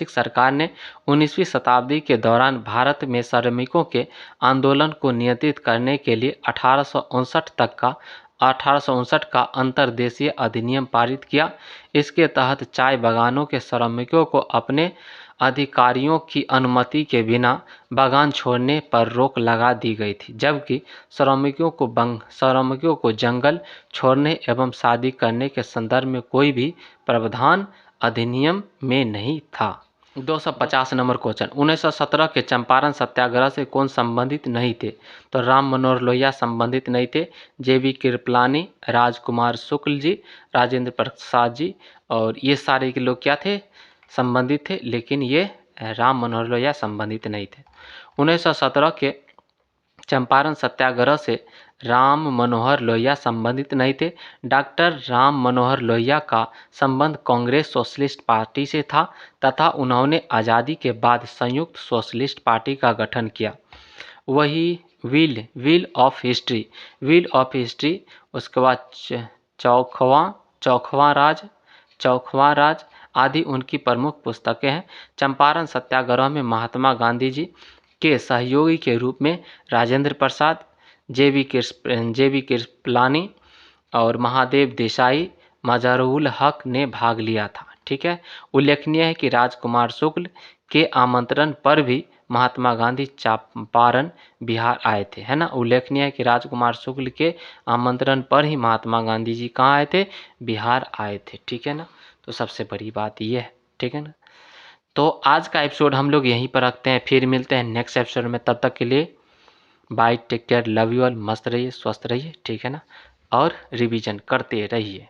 सरकार ने 19वीं शताब्दी के दौरान भारत में श्रमिकों के आंदोलन को नियंत्रित करने के लिए 1859 का अंतर्देशीय अधिनियम पारित किया। इसके तहत चाय बागानों के श्रमिकों को अपने अधिकारियों की अनुमति के बिना बागान छोड़ने पर रोक लगा दी गई थी, जबकि श्रमिकों को जंगल छोड़ने एवं शादी करने के संदर्भ में कोई भी प्रावधान अधिनियम में नहीं था। 250 नंबर क्वेश्चन, 1917 के चंपारण सत्याग्रह से कौन संबंधित नहीं थे। तो राम मनोहर लोहिया संबंधित नहीं थे। JB कृपलानी, राजकुमार शुक्ल जी, राजेंद्र प्रसाद जी और ये सारे के लोग क्या थे, संबंधित थे, लेकिन ये राम मनोहर लोहिया संबंधित नहीं थे। 1917 के चंपारण सत्याग्रह से राम मनोहर लोहिया संबंधित नहीं थे। डॉक्टर राम मनोहर लोहिया का संबंध कांग्रेस सोशलिस्ट पार्टी से था तथा उन्होंने आज़ादी के बाद संयुक्त सोशलिस्ट पार्टी का गठन किया। वही व्हील ऑफ हिस्ट्री, उसके बाद चौखवा राज आदि उनकी प्रमुख पुस्तकें हैं। चंपारण सत्याग्रह में महात्मा गांधी जी के सहयोगी के रूप में राजेंद्र प्रसाद, JB कृपलानी और महादेव देसाई, मजहरूल हक ने भाग लिया था, ठीक है। उल्लेखनीय है कि राजकुमार शुक्ल के आमंत्रण पर भी महात्मा गांधी चंपारण बिहार आए थे, है ना। उल्लेखनीय है कि राजकुमार शुक्ल के आमंत्रण पर ही महात्मा गांधी जी कहाँ आए थे, बिहार आए थे, ठीक है ना। तो सबसे बड़ी बात ये है, ठीक है ना। तो आज का एपिसोड हम लोग यहीं पर रखते हैं, फिर मिलते हैं नेक्स्ट एपिसोड में। तब तक के लिए bye, take care, love you all, मस्त रहिए, स्वस्थ रहिए, ठीक है ना, और रिवीजन करते रहिए।